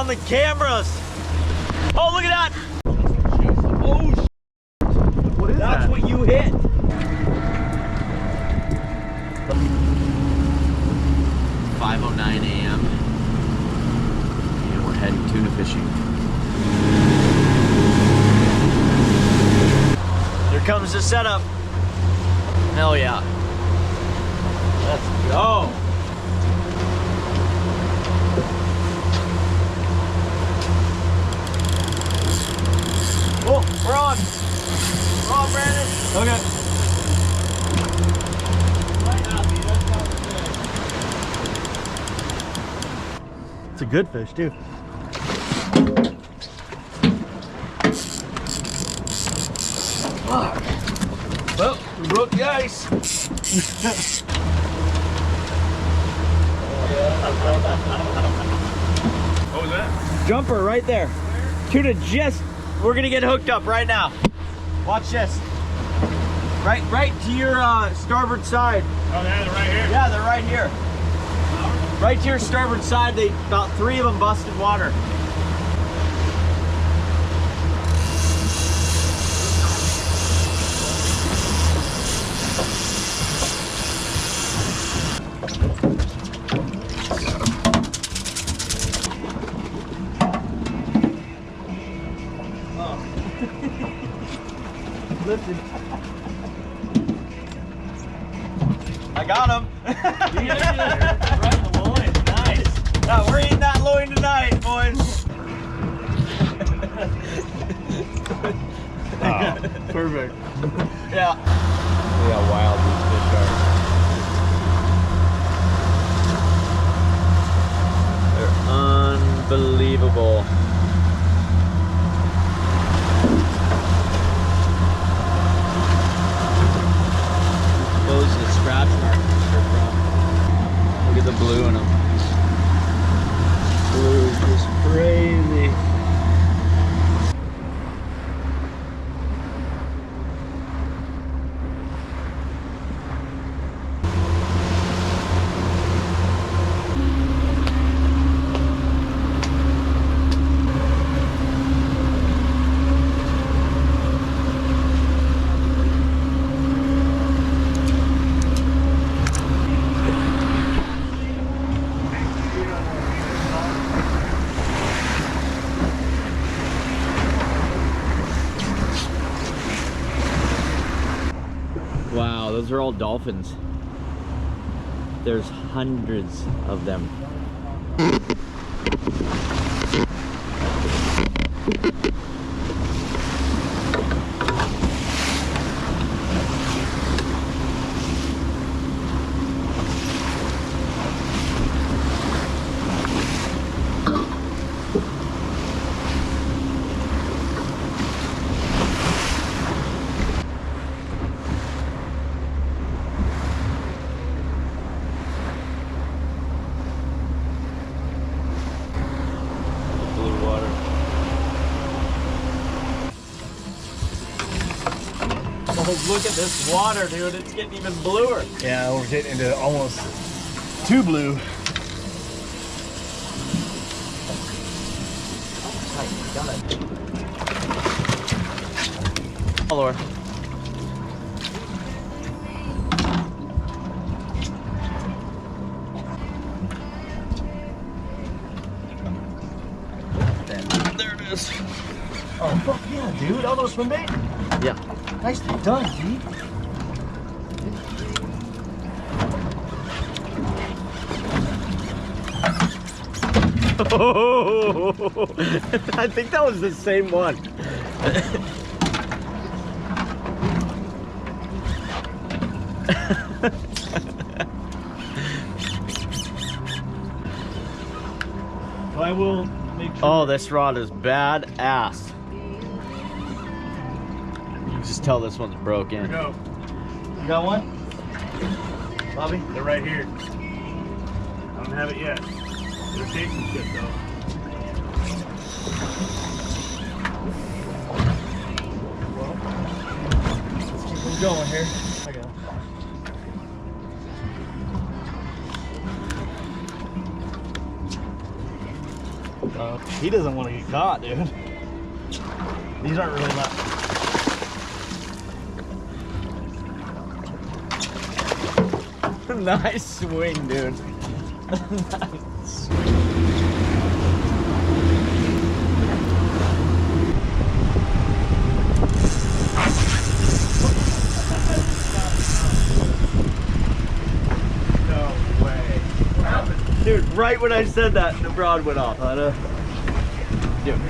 on the cameras. Oh, look at that. Oh, what is that? That's what you hit. (5:09 a.m. and we're heading tuna fishing. Here comes the setup. Hell yeah. Let's go. Oh, we're on. We're on, Brandon. Okay. It's a good fish, too. Fuck. Well, we broke the ice. What was that? Jumper right there. Tuna just, we're gonna get hooked up right now. Watch this. Right to your starboard side. Oh, they're right here? Yeah, they're right here. Right to your starboard side, about 3 of them busted water. Lifted. I got him. Right in the loin. Nice. Yeah, we're eating that loin tonight, boys. Oh, perfect. Yeah. See how wild these fish are. They're unbelievable. Those are the scratch marks they're from. Look at the blue in them. Blue is just crazy. Wow, those are all dolphins. There's hundreds of them. Oh, look at this water, dude. It's getting even bluer. Yeah, we're getting into almost too blue. Oh, Lord. There it is. Oh, fuck yeah, dude. All those swim bait? Yeah. Nicely done, dude. Oh, I think that was the same one. I will make sure. Oh, this rod is badass. You can just tell this one's broken. Here we go. You got one? Bobby? They're right here. I don't have it yet. They're chasing shit though. Well, let's keep them going here. I got it. He doesn't want to get caught, dude. These aren't really that. Nice swing, dude. Nice. Dude, right when I said that, the rod went off. Dude.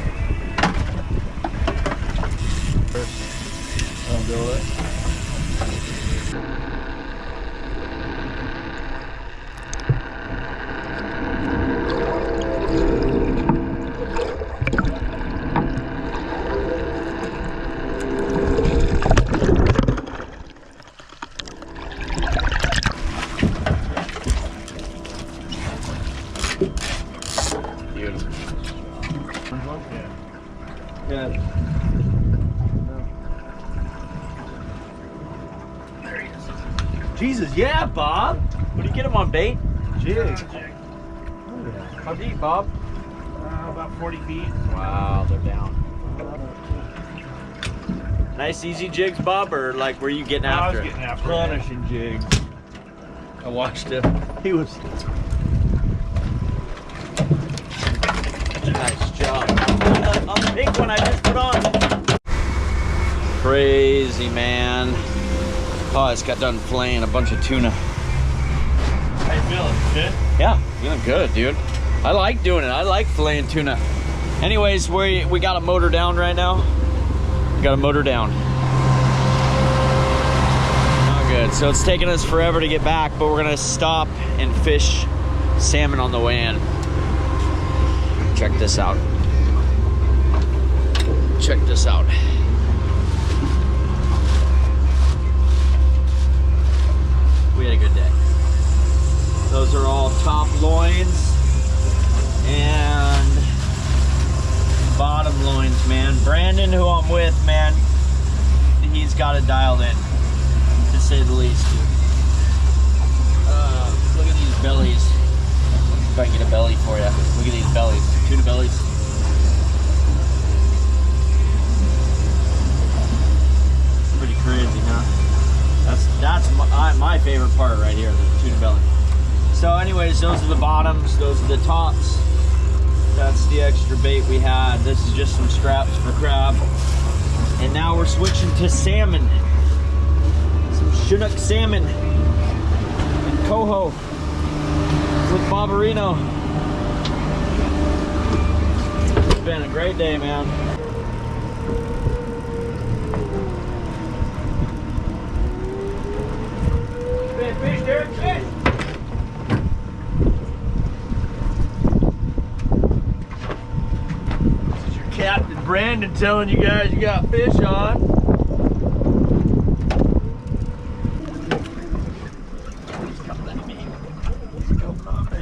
I'll do it. Yeah. There he is. Jesus, yeah, Bob. What do you get him on bait? Jig. Oh, yeah. How deep, Bob? About 40 feet. Wow, they're down. Nice, easy jigs, Bob, or like were you getting after? I was getting after punishing jigs. I watched him. He was. Nice job. On the pink one I just put on. Crazy, man. Oh, I just got done filleting a bunch of tuna. How you feeling? Good? Yeah, feeling good, dude. I like doing it. I like filleting tuna. Anyways, we got a motor down right now. We got a motor down. Not good. So it's taking us forever to get back, but we're gonna stop and fish salmon on the way in. Check this out. Check this out. We had a good day. Those are all top loins and bottom loins, man. Brandon, who I'm with, man, he's got it dialed in, to say the least. Look at these bellies. If I can get a belly for you. Look at these bellies. Tuna bellies. Pretty crazy, huh? That's my favorite part right here, the tuna belly. So anyways, those are the bottoms, those are the tops. That's the extra bait we had. This is just some scraps for crab. And now we're switching to salmon. Some Chinook salmon and coho with Barbarino. It's been a great day, man. Fish, Derek, fish! This is your Captain Brandon telling you guys you got fish on. He's coming at me. He's coming on me.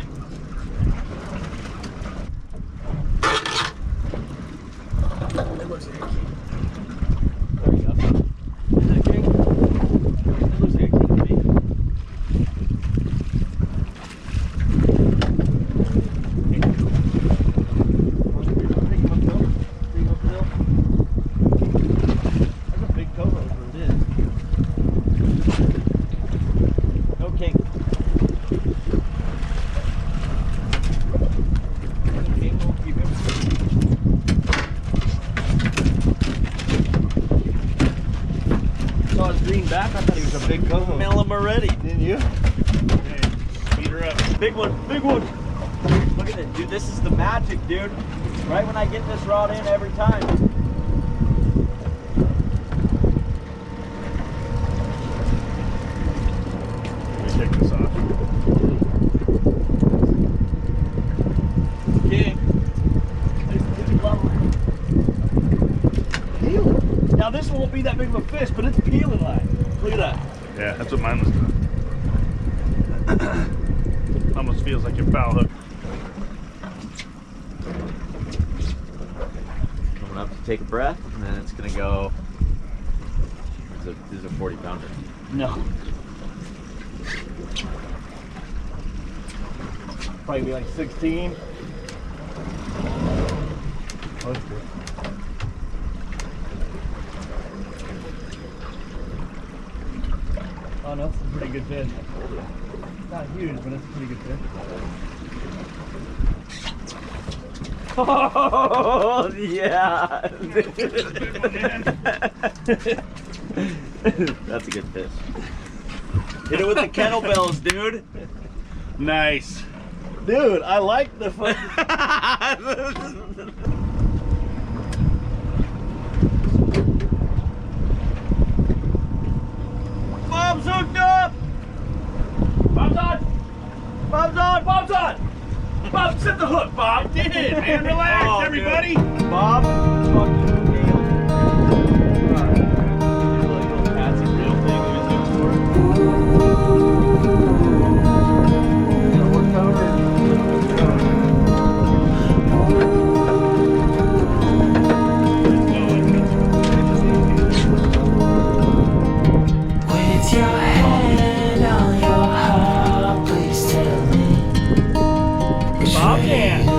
It looks like a king. There you go. Is it a king? It looks like a king to me. Back, I thought he was a big coho. Smell him already, didn't you? Okay, speed her up. Big one, big one. Look at it, dude. This is the magic, dude. Right when I get this rod in every time. Let me take this off. King. Now this won't be that big of a fish, but it's peeling like. Look at that. Yeah, that's what mine was doing. Almost feels like your foul hook. Coming up to take a breath, and then it's gonna go. This is a 40 pounder. No. Probably be like 16. Oh, that's good. Oh no, that's a pretty good fish. Not huge, but it's a pretty good fish. Oh yeah. That's a good fish. Hit it with the kettlebells, dude. Nice. Dude, I like the Bob's hooked up! Bob's on! Bob's on! Bob's on! Bob, set the hook, Bob. Did it, man. Relax, Oh, everybody. dude. Bob fucking nailed it. Alright. Do like a little patsy reel thing with his hooks for it. Yeah, we're covered. With your hand on your heart, please tell me which Bob, way yeah. to go.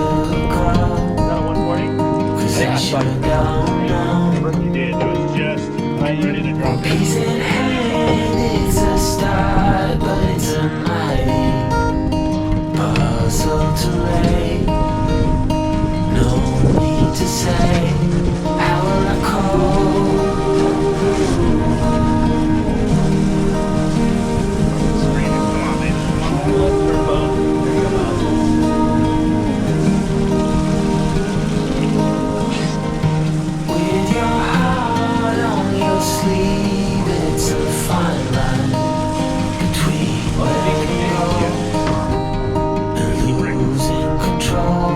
Is that a 140? 'Cause I sure don't know. You did. It was just ready to drop it. Peace in hand, it's a start, but it's a mighty puzzle to lay. No need to say, how will I cope? Screaming. Come on, man. Come on. With your heart on your sleeve, it's a fine line between letting go and losing control.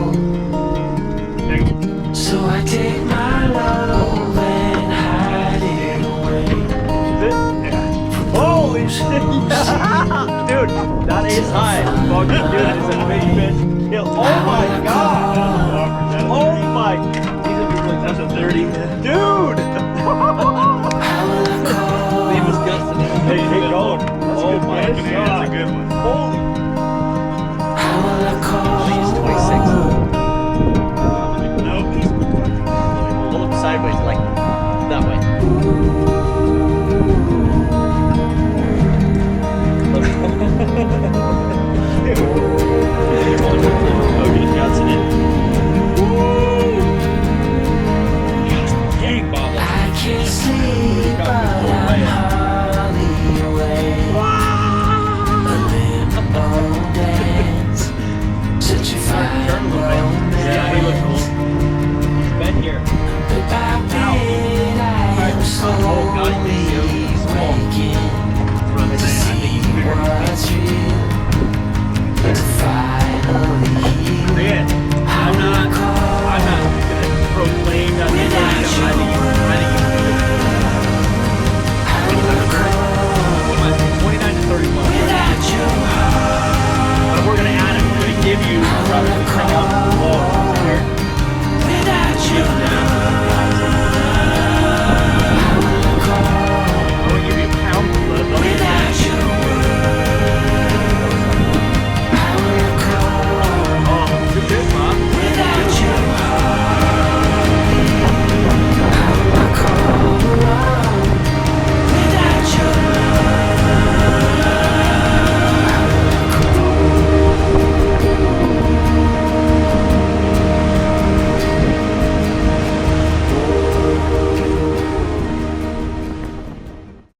So I take my love and hide it away. Holy shit! Dude, that is high. Fucking dude, it's a big fish. Kill. Oh my god! Oh my! That's a 30. Dude! Leave us gusting. Hey, going. That's a Oh good my fish. Yeah, god! that's a good one. Holy! How will I call?